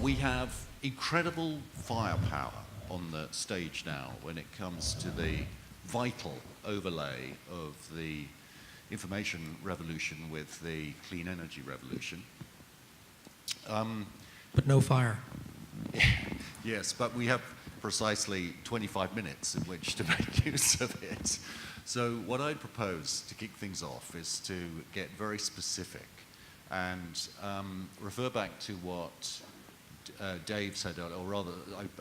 We have incredible firepower on the stage now when it comes to the vital overlay of the information revolution with the clean energy revolution. But no fire. Yes, but we have precisely 25 minutes in which to make use of it. So what I propose to kick things off is to get very specific and refer back to what Dave said, or rather,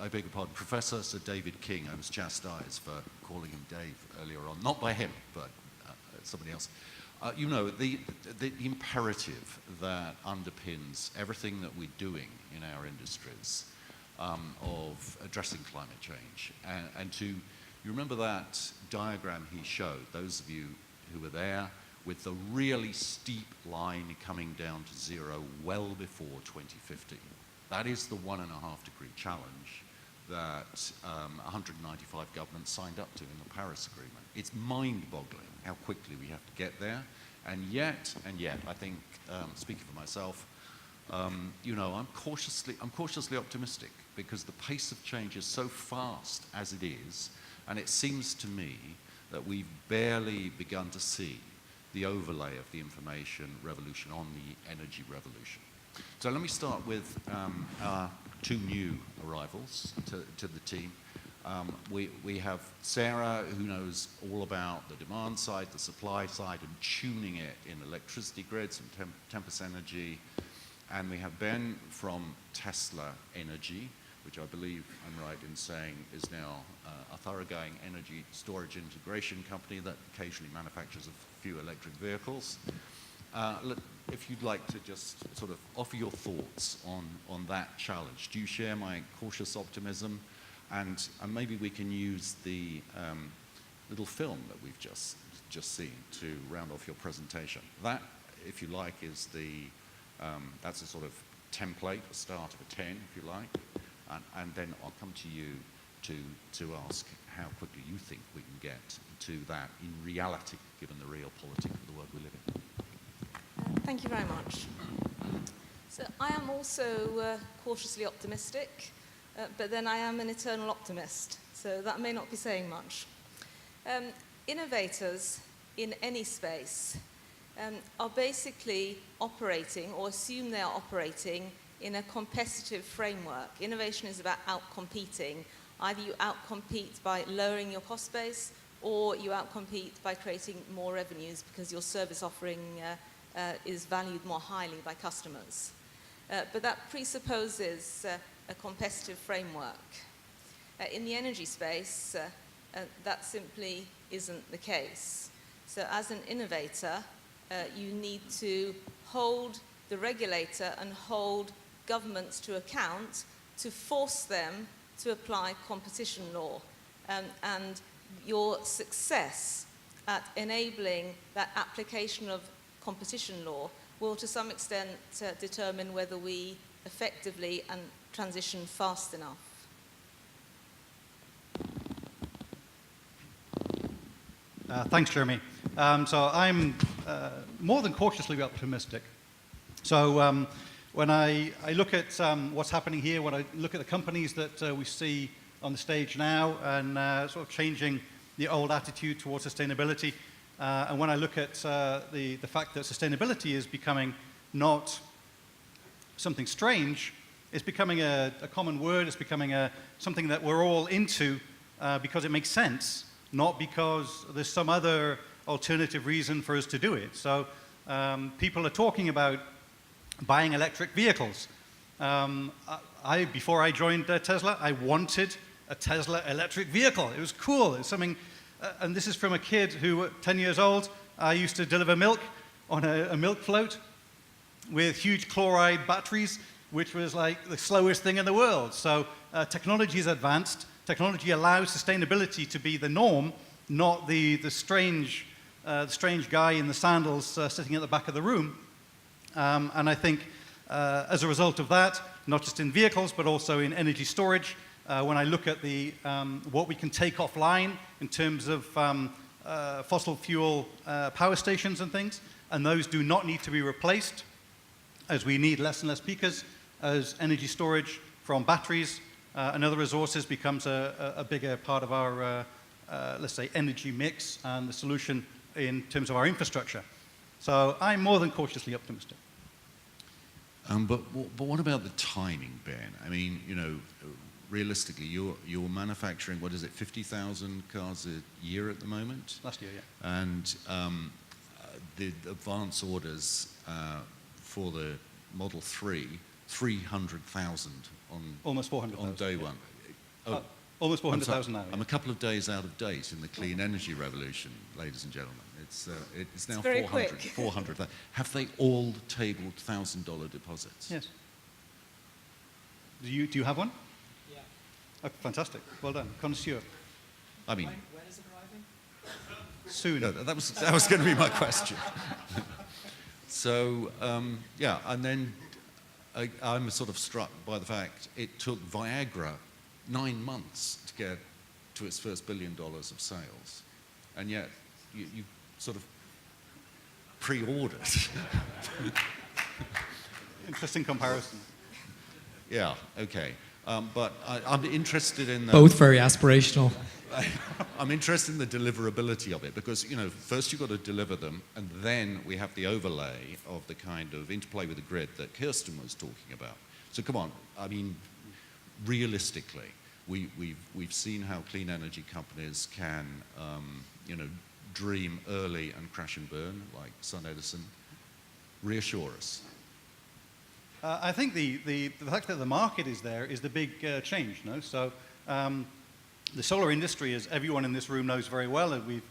I beg your pardon, Professor Sir David King. I was chastised for calling him Dave earlier on, not by him, but somebody else. You know, the imperative that underpins everything that we're doing in our industries of addressing climate change. And you remember that diagram he showed, those of you who were there, with the really steep line coming down to zero well before 2050. That is the 1.5 degree challenge that 195 governments signed up to in the Paris Agreement. It's mind-boggling how quickly we have to get there. And yet, I think, speaking for myself, you know, I'm cautiously optimistic because the pace of change is so fast as it is, and it seems to me that we've barely begun to see the overlay of the information revolution on the energy revolution. So let me start with our two new arrivals to the team. We have Sarah, who knows all about the demand side, the supply side, and tuning it in electricity grids and Tempest Energy. And we have Ben from Tesla Energy, which I believe I'm right in saying is now a thoroughgoing energy storage integration company that occasionally manufactures a few electric vehicles. If you'd like to just sort of offer your thoughts on that challenge. Do you share my cautious optimism? And maybe we can use the little film that we've just seen to round off your presentation. That, if you like, is that's a sort of template, a start of a 10, if you like. And then I'll come to you to ask how quickly you think we can get to that in reality, given the real politics of the world we live in. Thank you very much. So I am also cautiously optimistic, but then I am an eternal optimist, so that may not be saying much. Innovators in any space are basically operating, or assume they are operating, in a competitive framework. Innovation is about outcompeting. Either you outcompete by lowering your cost base, or you outcompete by creating more revenues because your service offering is valued more highly by customers. But that presupposes a competitive framework. In the energy space, that simply isn't the case. So as an innovator, you need to hold the regulator and hold governments to account to force them to apply competition law. And your success at enabling that application of competition law will to some extent determine whether we effectively and transition fast enough. Thanks, Jeremy. So I'm more than cautiously optimistic. So when I look at what's happening here, when I look at the companies that we see on the stage now and sort of changing the old attitude towards sustainability, and when I look at the fact that sustainability is becoming not something strange, it's becoming a common word, it's becoming something that we're all into because it makes sense, not because there's some other alternative reason for us to do it. So people are talking about buying electric vehicles. Before I joined Tesla, I wanted a Tesla electric vehicle. It was cool. It's something, and this is from a kid who, at 10 years old, I used to deliver milk on a milk float with huge chloride batteries, which was like the slowest thing in the world. So technology is advanced. Technology allows sustainability to be the norm, not the strange guy in the sandals sitting at the back of the room. And I think as a result of that, not just in vehicles, but also in energy storage, when I look at what we can take offline in terms of fossil fuel power stations and things, and those do not need to be replaced, as we need less and less peakers, as energy storage from batteries and other resources becomes a bigger part of our, let's say, energy mix and the solution in terms of our infrastructure. So I'm more than cautiously optimistic. But what about the timing, Ben? I mean, you know, realistically, you're manufacturing, what is it, 50,000 cars a year at the moment? Last year, yeah. And the advance orders for the Model 3, 300,000 on almost 400,000 on day one. Oh, almost 400,000 now. I'm a couple of days out of date in the clean energy revolution, ladies and gentlemen. It's now very 400. quick. 400. Have they all tabled $1,000 deposits? Yes. Do you have one? Yeah. Oh, fantastic. Well done. Connoisseur. I mean, When is it arriving? Soon. no, that was going to be my question. So, yeah, and then I'm sort of struck by the fact it took Viagra 9 months to get to its first $1 billion of sales, and yet you sort of pre-ordered. Interesting comparison. Yeah, okay. But I'm interested in the... Both very aspirational. I'm interested in the deliverability of it because, you know, first you've got to deliver them, and then we have the overlay of the kind of interplay with the grid that Kirsten was talking about. So come on, I mean, realistically, we've seen how clean energy companies can, you know, dream early and crash and burn, like Sun Edison. Reassure us. I think the fact that the market is there is the big change. No? So the solar industry, as everyone in this room knows very well, and we've,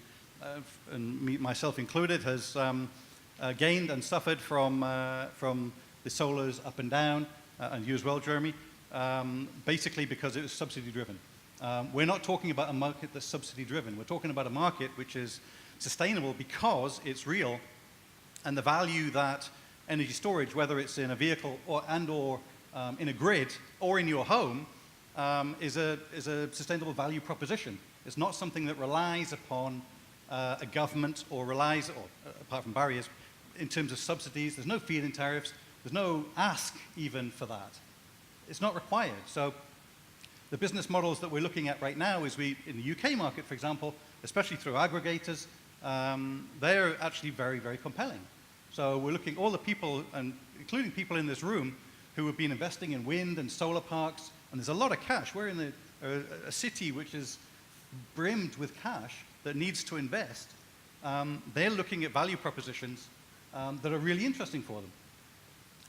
and me, myself included, has gained and suffered from the solars up and down, and you as well, Jeremy, basically because it was subsidy driven. We're not talking about a market that's subsidy driven. We're talking about a market which is sustainable because it's real, and the value that energy storage, whether it's in a vehicle or in a grid or in your home, is a sustainable value proposition. It's not something that relies upon a government or relies, or apart from barriers, in terms of subsidies. There's no feed-in tariffs. There's no ask even for that. It's not required. So the business models that we're looking at right now is in the UK market, for example, especially through aggregators, they're actually very, very compelling. So we're looking, all the people, and including people in this room, who have been investing in wind and solar parks, and there's a lot of cash. We're in a city which is brimmed with cash that needs to invest. They're looking at value propositions that are really interesting for them.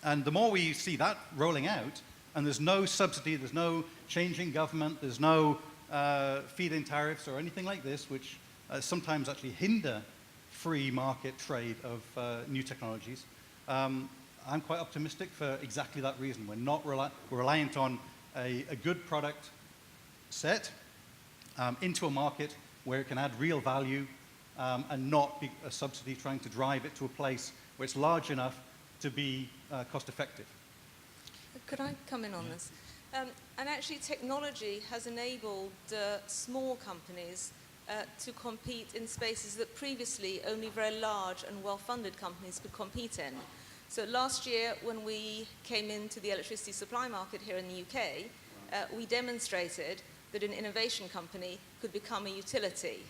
And the more we see that rolling out, and there's no subsidy, there's no change in government, there's no feed-in tariffs or anything like this, which sometimes actually hinder free market trade of new technologies. I'm quite optimistic for exactly that reason. We're reliant on a good product set into a market where it can add real value and not be a subsidy trying to drive it to a place where it's large enough to be cost effective. Could I come in on this? And actually, technology has enabled small companies to compete in spaces that previously only very large and well-funded companies could compete in. So last year, when we came into the electricity supply market here in the UK, we demonstrated that an innovation company could become a utility.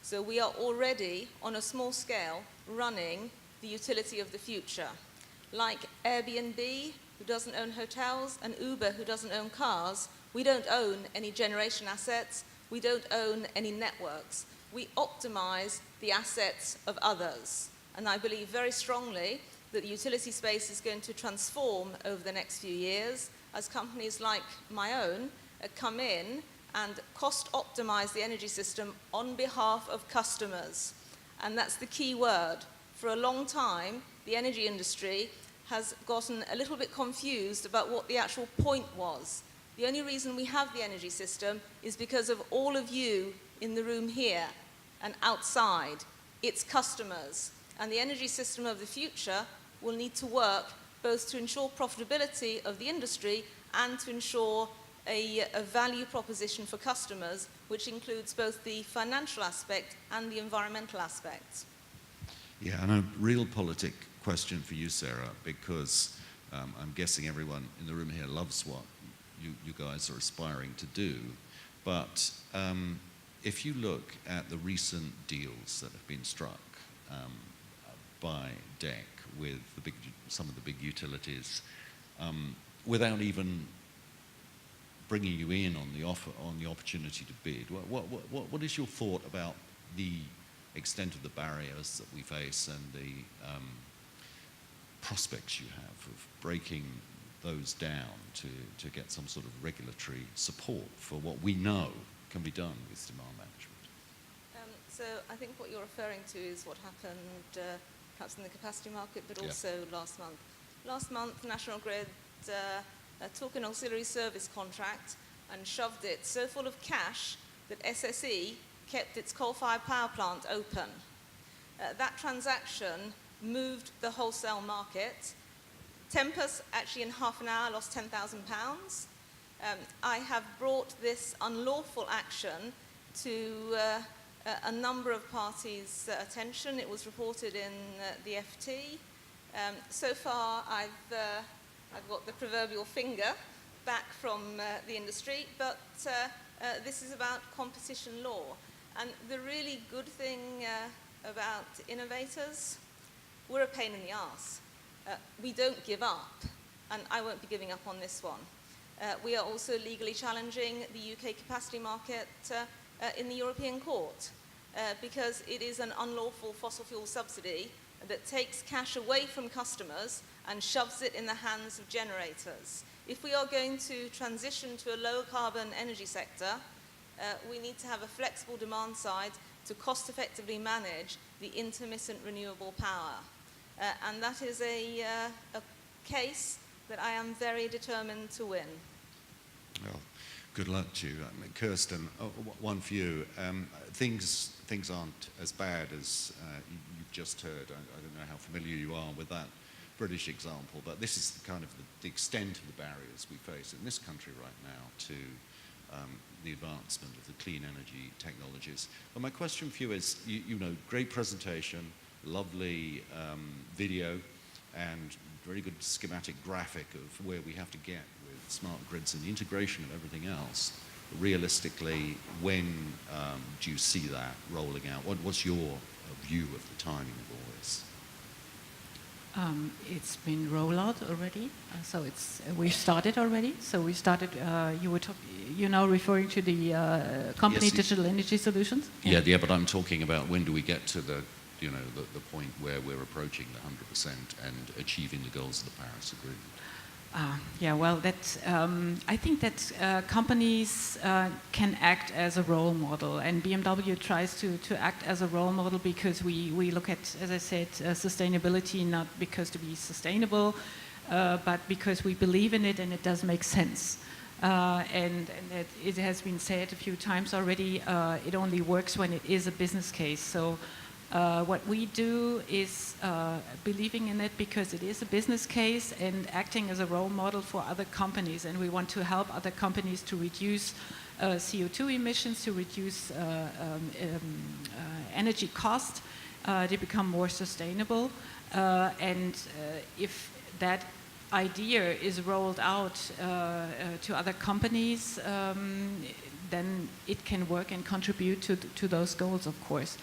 So we are already, on a small scale, running the utility of the future. Like Airbnb, who doesn't own hotels, and Uber, who doesn't own cars, we don't own any generation assets, we don't own any networks. We optimize the assets of others. And I believe very strongly that the utility space is going to transform over the next few years as companies like my own come in and cost optimize the energy system on behalf of customers. And that's the key word. For a long time, the energy industry has gotten a little bit confused about what the actual point was. The only reason we have the energy system is because of all of you in the room here and outside. It's customers. And the energy system of the future will need to work both to ensure profitability of the industry and to ensure a value proposition for customers, which includes both the financial aspect and the environmental aspects. Yeah, and a realpolitik question for you, Sarah, because I'm guessing everyone in the room here loves what you guys are aspiring to do. But if you look at the recent deals that have been struck by DEC with some of the big utilities, without even bringing you in on the offer, on the opportunity to bid, what is your thought about the extent of the barriers that we face and the prospects you have of breaking those down to get some sort of regulatory support for what we know can be done with demand management? So I think what you're referring to is what happened perhaps in the capacity market, but also last month. Last month, National Grid took an auxiliary service contract and shoved it so full of cash that SSE kept its coal-fired power plant open. That transaction moved the wholesale market. Tempus actually in half an hour lost £10,000. I have brought this unlawful action to a number of parties' attention. It was reported in the FT. So far, I've got the proverbial finger back from the industry, but this is about competition law. And the really good thing about innovators, we're a pain in the arse. We don't give up, and I won't be giving up on this one. We are also legally challenging the UK capacity market in the European Court because it is an unlawful fossil fuel subsidy that takes cash away from customers and shoves it in the hands of generators. If we are going to transition to a low carbon energy sector, we need to have a flexible demand side to cost effectively manage the intermittent renewable power. And that is a case that I am very determined to win. Well, good luck to you. Kirsten, one for you. Things aren't as bad as you've just heard. I don't know how familiar you are with that British example, but this is kind of the extent of the barriers we face in this country right now to the advancement of the clean energy technologies. But my question for you is, you know, great presentation, lovely video, and very good schematic graphic of where we have to get with smart grids and the integration of everything else. Realistically, when do you see that rolling out? What's your view of the timing of all this? It's been rolled out already, so we started already. So we started. You're now referring to the company Yes, Digital Energy Solutions. Yeah, but I'm talking about when do we get to the point where we're approaching the 100% and achieving the goals of the Paris Agreement? I think that companies can act as a role model, and BMW tries to act as a role model because we look at, as I said, sustainability not because to be sustainable, but because we believe in it and it does make sense. And it has been said a few times already, it only works when it is a business case. So what we do is believing in it because it is a business case and acting as a role model for other companies. And we want to help other companies to reduce CO2 emissions, to reduce energy cost, to become more sustainable. If that idea is rolled out to other companies, then it can work and contribute to those goals, of course.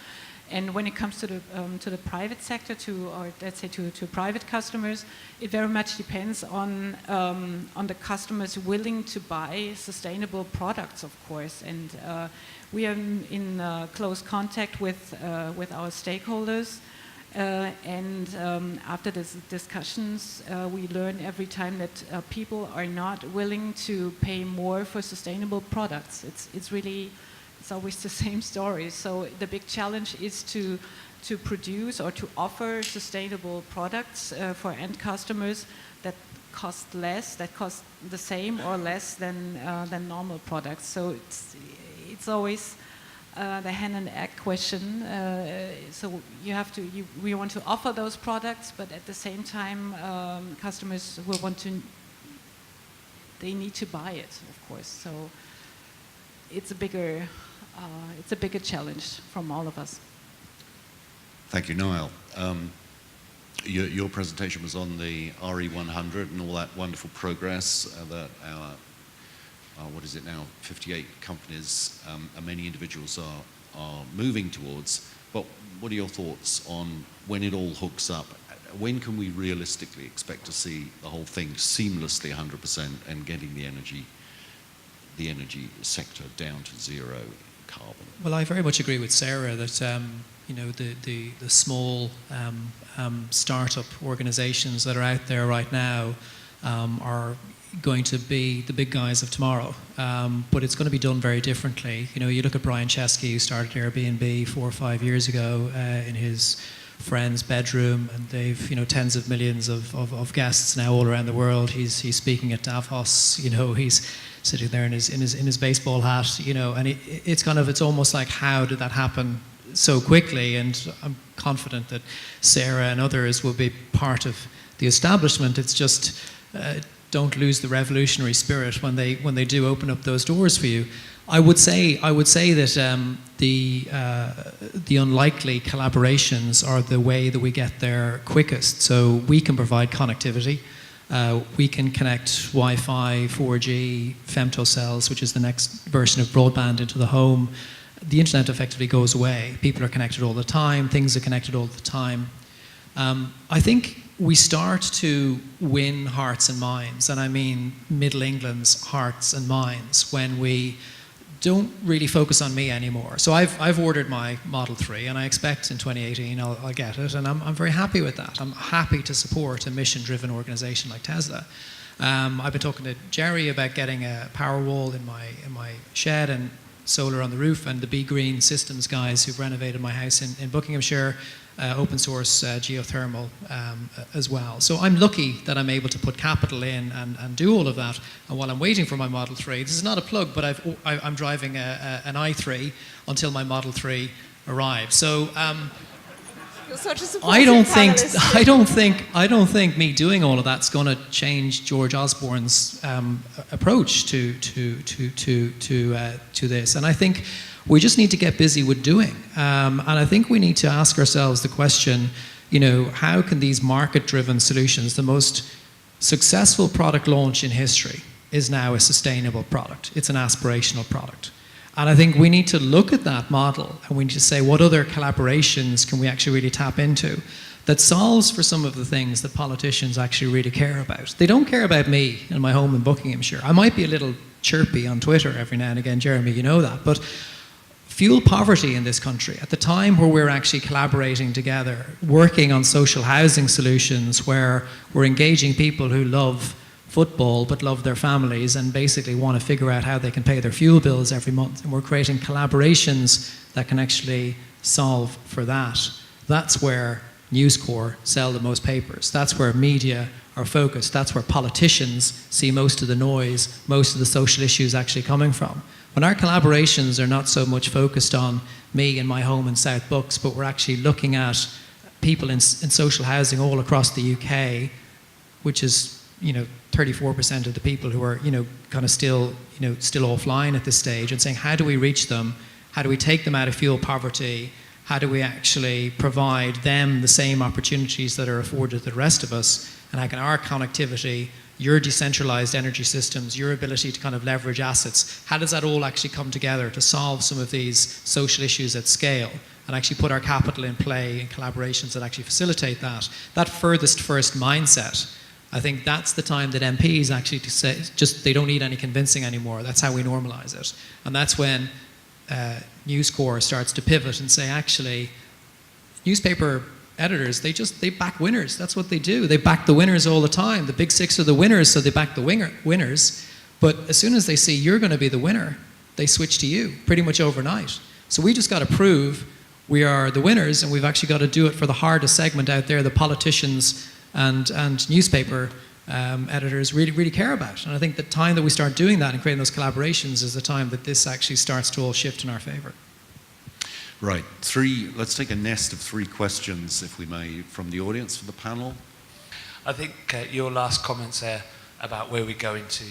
And when it comes to the private sector, to private customers, it very much depends on the customers willing to buy sustainable products, of course. And we are in close contact with our stakeholders. After these discussions, we learn every time that people are not willing to pay more for sustainable products. It's always the same story. So the big challenge is to produce or to offer sustainable products for end customers that cost less, that cost the same or less than normal products. So it's always the hen and egg question. So we want to offer those products, but at the same time, customers they need to buy it, of course. So it's a bigger challenge from all of us. Thank you, Niall. your presentation was on the RE100 and all that wonderful progress that our what is it now, 58 companies and many individuals are moving towards. But what are your thoughts on when it all hooks up? When can we realistically expect to see the whole thing seamlessly 100% and getting the energy sector down to zero carbon? Well, I very much agree with Sarah that you know, the small startup organizations that are out there right now are going to be the big guys of tomorrow, but it's going to be done very differently. You know, you look at Brian Chesky, who started Airbnb 4 or 5 years ago in his friend's bedroom, and they've, you know, tens of millions of guests now all around the world. He's speaking at Davos. You know, he's sitting there in his baseball hat. You know, and it's almost like, how did that happen so quickly? And I'm confident that Sarah and others will be part of the establishment. It's just don't lose the revolutionary spirit when they do open up those doors for you. I would say that the unlikely collaborations are the way that we get there quickest. So we can provide connectivity. We can connect Wi-Fi, 4G, femtocells, which is the next version of broadband, into the home. The internet effectively goes away. People are connected all the time. Things are connected all the time. I think we start to win hearts and minds, and I mean Middle England's hearts and minds, when we don't really focus on me anymore. So I've ordered my Model 3, and I expect in 2018 I'll get it, and I'm very happy with that. I'm happy to support a mission-driven organization like Tesla. I've been talking to Jerry about getting a power wall in my shed and solar on the roof, and the Be Green Systems guys who've renovated my house in Buckinghamshire, open source geothermal as well. So I'm lucky that I'm able to put capital in and do all of that. And while I'm waiting for my Model 3, this is not a plug, but I'm driving an i3 until my Model 3 arrives. So You're such a supportive I don't panelist. think me doing all of that's going to change George Osborne's approach to this. And I think we just need to get busy with doing. And I think we need to ask ourselves the question, you know, how can these market-driven solutions, the most successful product launch in history is now a sustainable product. It's an aspirational product. And I think we need to look at that model, and we need to say, what other collaborations can we actually really tap into that solves for some of the things that politicians actually really care about? They don't care about me and my home in Buckinghamshire. I might be a little chirpy on Twitter every now and again, Jeremy, you know that, but fuel poverty in this country, at the time where we're actually collaborating together, working on social housing solutions, where we're engaging people who love football but love their families and basically want to figure out how they can pay their fuel bills every month, and we're creating collaborations that can actually solve for that. That's where News Corp sell the most papers. That's where media are focused. That's where politicians see most of the noise, most of the social issues actually coming from. When our collaborations are not so much focused on me and my home in South Bucks, but we're actually looking at people in social housing all across the UK, which is, you know, 34% of the people who are, you know, kind of still offline at this stage, and saying, how do we reach them? How do we take them out of fuel poverty? How do we actually provide them the same opportunities that are afforded to the rest of us? And how can our connectivity, your decentralized energy systems, your ability to kind of leverage assets, how does that all actually come together to solve some of these social issues at scale, and actually put our capital in play in collaborations that actually facilitate that? That furthest first mindset, I think that's the time that MPs actually to say, just they don't need any convincing anymore. That's how we normalize it. And that's when News Corp starts to pivot and say, actually, newspaper editors, they back winners. That's what they do. They back the winners all the time. The big six are the winners, so they back the winners. But as soon as they see you're going to be the winner, they switch to you pretty much overnight. So we just got to prove we are the winners, and we've actually got to do it for the hardest segment out there, the politicians and newspaper editors really care about. And I think the time that we start doing that and creating those collaborations is the time that this actually starts to all shift in our favor. Right. Let's take a nest of 3 questions, if we may, from the audience, from the panel. I think your last comments there about where we go into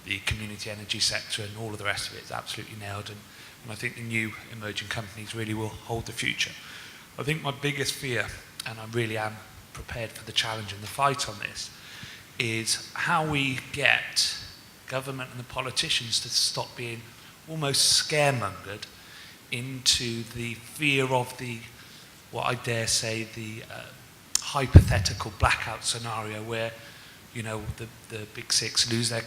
the community energy sector and all of the rest of it is absolutely nailed. And I think the new emerging companies really will hold the future. I think my biggest fear, and I really am prepared for the challenge and the fight on this, is how we get government and the politicians to stop being almost scaremongered into the fear of the, what I dare say, the hypothetical blackout scenario where, you know, the big six lose their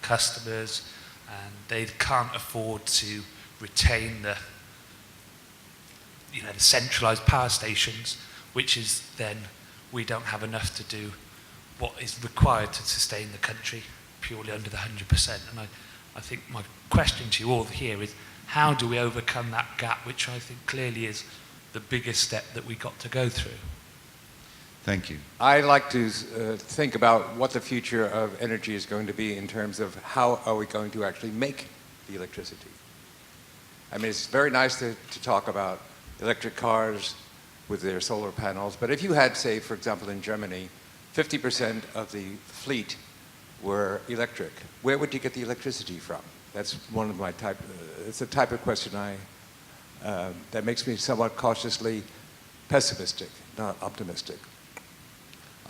customers and they can't afford to retain the, you know, the centralized power stations, which is then we don't have enough to do what is required to sustain the country purely under the 100%. And I think my question to you all here is, how do we overcome that gap, which I think clearly is the biggest step that we got to go through? Thank you. I like to think about what the future of energy is going to be in terms of how are we going to actually make the electricity. I mean, it's very nice to talk about electric cars with their solar panels, but if you had, say, for example, in Germany, 50% of the fleet were electric, where would you get the electricity from? That's one of my it's a type of question that makes me somewhat cautiously pessimistic, not optimistic.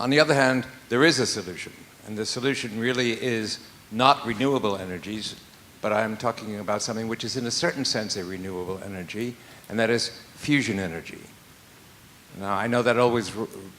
On the other hand, there is a solution, and the solution really is not renewable energies, but I'm talking about something which is in a certain sense a renewable energy, and that is fusion energy. Now, I know that always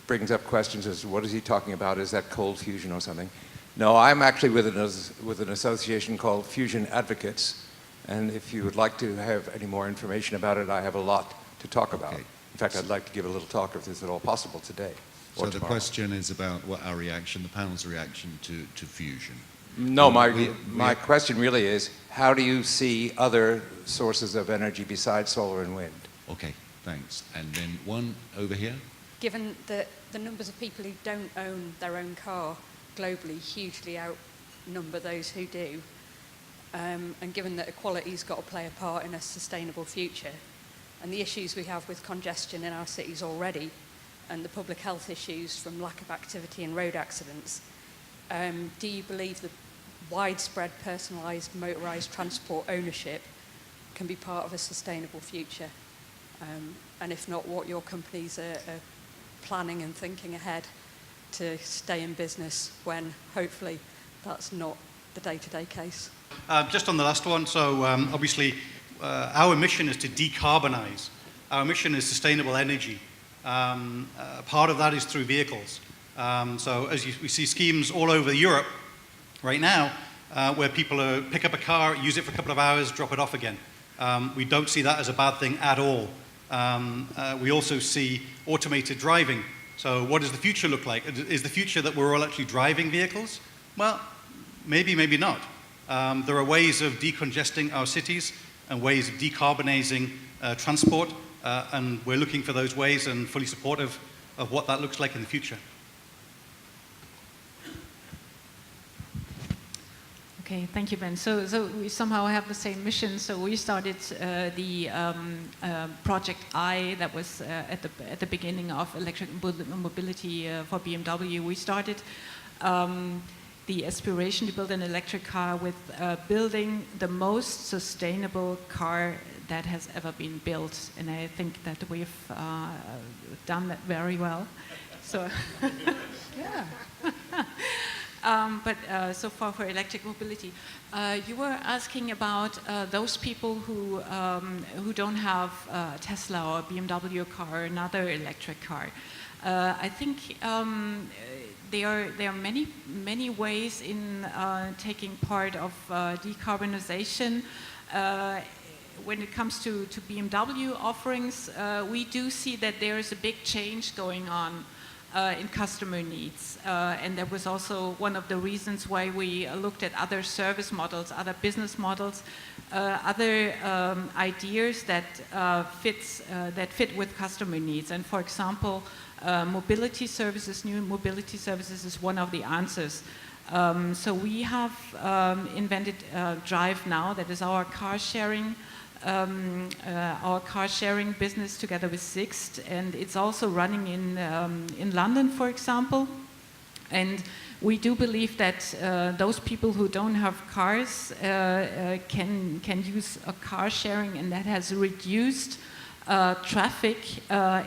brings up questions as to what is he talking about? Is that cold fusion or something? No, I'm actually with an association called Fusion Advocates, and if you would like to have any more information about it, I have a lot to talk about. Okay. In fact, I'd like to give a little talk if this is at all possible today. So the question is about what our reaction, the panel's reaction to fusion. No, my question really is, how do you see other sources of energy besides solar and wind? Okay, thanks. And then one over here. Given that the numbers of people who don't own their own car globally hugely outnumber those who do, and given that equality's got to play a part in a sustainable future, and the issues we have with congestion in our cities already, and the public health issues from lack of activity and road accidents, do you believe that widespread personalised motorised transport ownership can be part of a sustainable future? And if not, what your companies are planning and thinking ahead to stay in business when hopefully that's not the day-to-day case? Just on the last one, so obviously our mission is to decarbonize. Our mission is sustainable energy. Part of that is through vehicles. So as we see schemes all over Europe right now where people pick up a car, use it for a couple of hours, drop it off again. We don't see that as a bad thing at all. We also see automated driving. So what does the future look like? Is the future that we're all actually driving vehicles? Well, maybe, maybe not. There are ways of decongesting our cities and ways of decarbonizing transport, and we're looking for those ways and fully supportive of what that looks like in the future. Okay, thank you, Ben. So we somehow have the same mission. So we started the Project I that was at the beginning of electric mobility for BMW. We started the aspiration to build an electric car with building the most sustainable car that has ever been built, and I think that we've done that very well. So, yeah. But so far for electric mobility, you were asking about those people who don't have a Tesla or a BMW car or another electric car. I think there are many ways in taking part of decarbonization. When it comes to BMW offerings, we do see that there is a big change going on in customer needs. And that was also one of the reasons why we looked at other service models, other business models, other ideas that fit with customer needs. And for example, mobility services, new mobility services is one of the answers. So we have invented Drive Now, that is our car sharing business together with Sixt, and it's also running in London, for example. And we do believe that those people who don't have cars can use a car sharing, and that has reduced traffic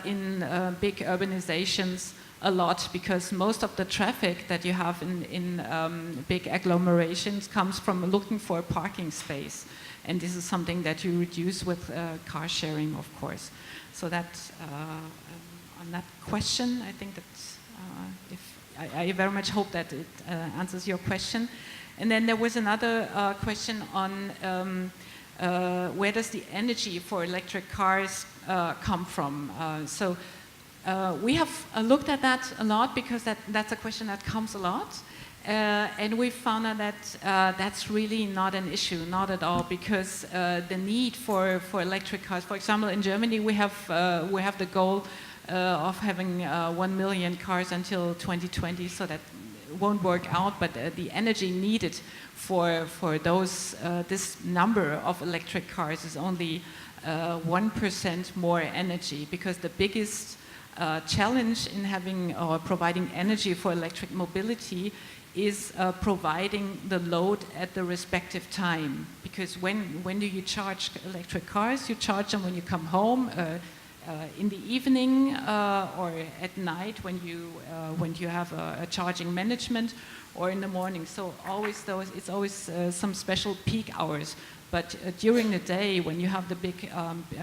in big urbanizations a lot because most of the traffic that you have in big agglomerations comes from looking for a parking space. And this is something that you reduce with car sharing, of course. So that, on that question, I think that I very much hope that it answers your question. And then there was another question on where does the energy for electric cars come from? We have looked at that a lot because that's a question that comes a lot. And we found out that that's really not an issue, not at all, because the need for electric cars, for example, in Germany we have the goal of having 1 million cars until 2020, so that won't work out, but the energy needed for those this number of electric cars is only 1% more energy, because the biggest challenge in having or providing energy for electric mobility is providing the load at the respective time. Because when do you charge electric cars? You charge them when you come home, in the evening, or at night when you have a charging management, or in the morning. So it's always some special peak hours. But during the day, when you have the big,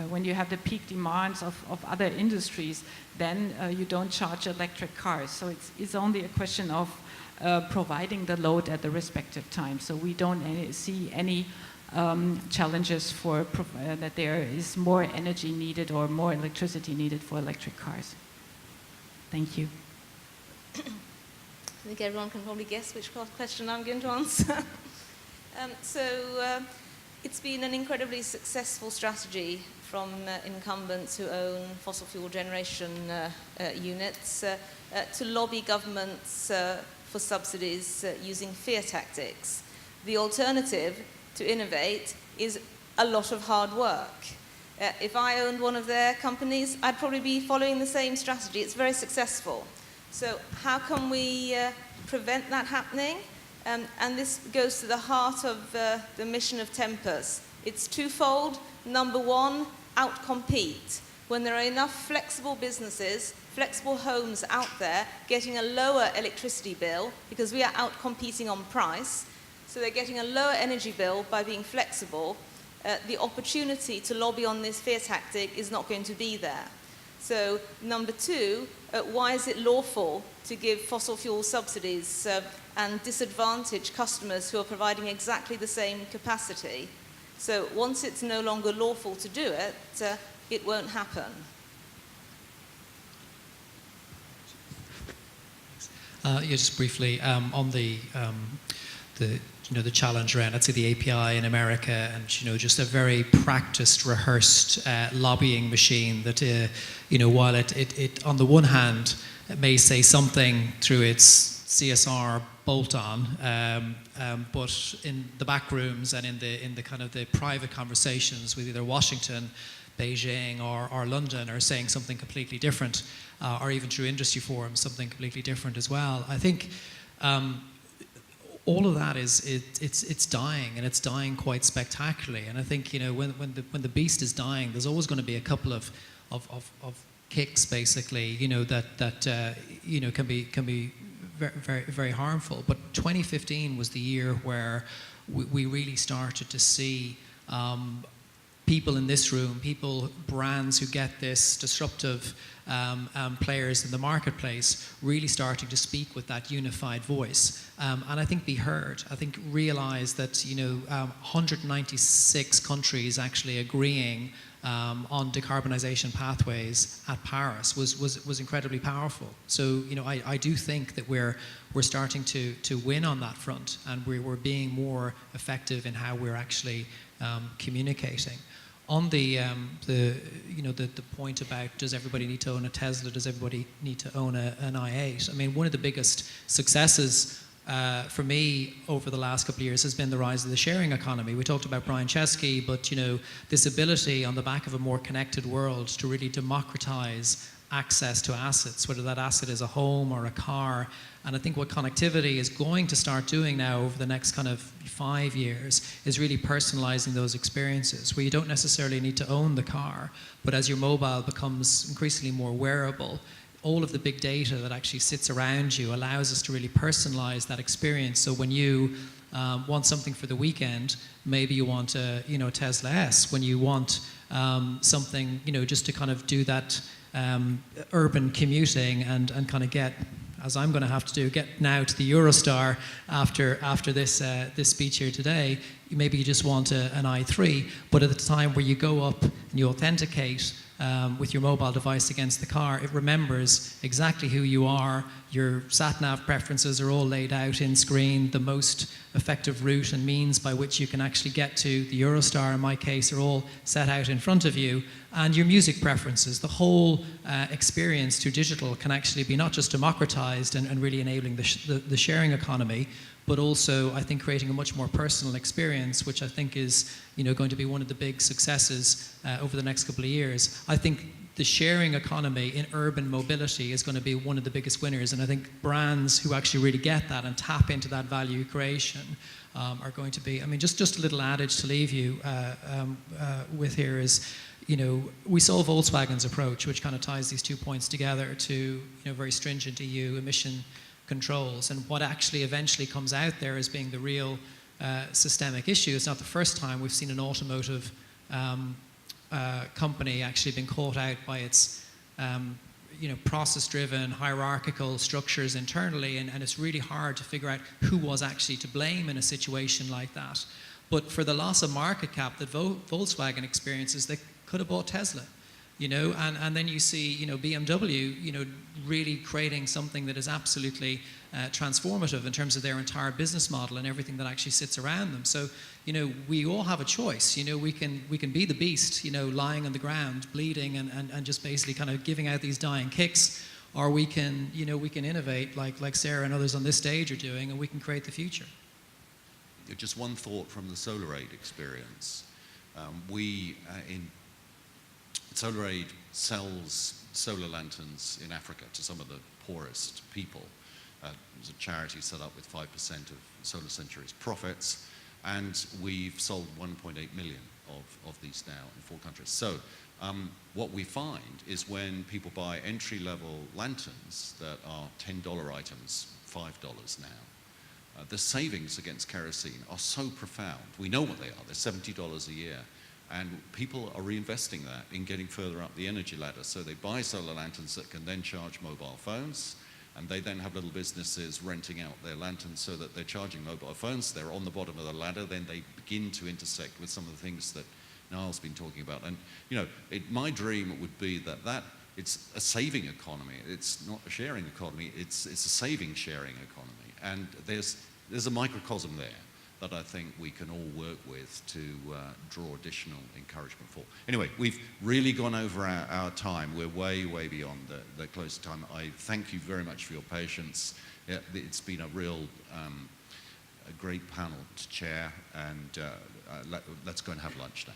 when you have the peak demands of other industries, then you don't charge electric cars. So it's only a question of providing the load at the respective time. So we don't see any challenges for that there is more energy needed or more electricity needed for electric cars. Thank you. I think everyone can probably guess which question I'm going to answer. It's been an incredibly successful strategy from incumbents who own fossil fuel generation units to lobby governments for subsidies using fear tactics. The alternative to innovate is a lot of hard work. If I owned one of their companies, I'd probably be following the same strategy. It's very successful. So how can we prevent that happening? And this goes to the heart of the mission of Tempus. It's twofold. Number one, outcompete. When there are enough flexible businesses, flexible homes out there getting a lower electricity bill, because we are outcompeting on price, so they're getting a lower energy bill by being flexible, the opportunity to lobby on this fear tactic is not going to be there. So number two, why is it lawful to give fossil fuel subsidies and disadvantage customers who are providing exactly the same capacity? So once it's no longer lawful to do it, it won't happen. Just briefly on the challenge around, let's say, the API in America, and just a very practiced, rehearsed lobbying machine that while it on the one hand it may say something through its CSR bolt-on, but in the back rooms and in the kind of the private conversations with either Washington, Beijing or London are saying something completely different, or even through industry forums something completely different as well. I think all of that it's dying, and it's dying quite spectacularly. And I think when the beast is dying, there's always going to be a couple of kicks, basically, that can be very, very, very harmful. But 2015 was the year where we really started to see people in this room, brands who get this, disruptive players in the marketplace, really starting to speak with that unified voice. And I think be heard. I think realize that 196 countries actually agreeing on decarbonisation pathways at Paris was incredibly powerful. So I do think that we're starting to win on that front, and we're being more effective in how we're actually communicating. On the point about does everybody need to own a Tesla, does everybody need to own an i8? I mean, one of the biggest successes for me over the last couple of years has been the rise of the sharing economy. We talked about Brian Chesky, but this ability on the back of a more connected world to really democratize access to assets, whether that asset is a home or a car. And I think what connectivity is going to start doing now over the next kind of 5 years is really personalizing those experiences, where you don't necessarily need to own the car, but as your mobile becomes increasingly more wearable, all of the big data that actually sits around you allows us to really personalize that experience. So when you want something for the weekend, maybe you want a Tesla S. When you want something, just to kind of do that urban commuting and kind of get, as I'm going to have to do, get now to the Eurostar after this speech here today. Maybe you just want an i3, but at the time where you go up and you authenticate with your mobile device against the car, it remembers exactly who you are. Your sat-nav preferences are all laid out in screen. The most effective route and means by which you can actually get to the Eurostar, in my case, are all set out in front of you. And your music preferences, the whole experience through digital can actually be not just democratized and really enabling the sharing economy, but also, I think, creating a much more personal experience, which I think is, going to be one of the big successes over the next couple of years. I think the sharing economy in urban mobility is going to be one of the biggest winners, and I think brands who actually really get that and tap into that value creation are going to be. I mean, just a little adage to leave you with here is, we saw Volkswagen's approach, which kind of ties these 2 points together to, very stringent EU emission controls, and what actually eventually comes out there as being the real systemic issue. It's not the first time we've seen an automotive company actually being caught out by its process-driven hierarchical structures internally, and it's really hard to figure out who was actually to blame in a situation like that. But for the loss of market cap that Volkswagen experiences, they could have bought Tesla. And then you see, BMW, really creating something that is absolutely transformative in terms of their entire business model and everything that actually sits around them. So, we all have a choice. We can be the beast, lying on the ground, bleeding and just basically kind of giving out these dying kicks, or we can innovate like Sarah and others on this stage are doing, and we can create the future. Just one thought from the SolarAid experience. SolarAid sells solar lanterns in Africa to some of the poorest people. There's a charity set up with 5% of Solar Century's profits, and we've sold 1.8 million of these now in 4 countries. So what we find is when people buy entry-level lanterns that are $10 items, $5 now, the savings against kerosene are so profound. We know what they are. They're $70 a year. And people are reinvesting that in getting further up the energy ladder. So they buy solar lanterns that can then charge mobile phones, and they then have little businesses renting out their lanterns so that they're charging mobile phones. They're on the bottom of the ladder. Then they begin to intersect with some of the things that Niall's been talking about. And, my dream would be that it's a saving economy. It's not a sharing economy. It's a saving sharing economy. And there's a microcosm there that I think we can all work with to draw additional encouragement for. Anyway, we've really gone over our time. We're way, way beyond the closed time. I thank you very much for your patience. It's been a real, a great panel to chair, and let's go and have lunch now.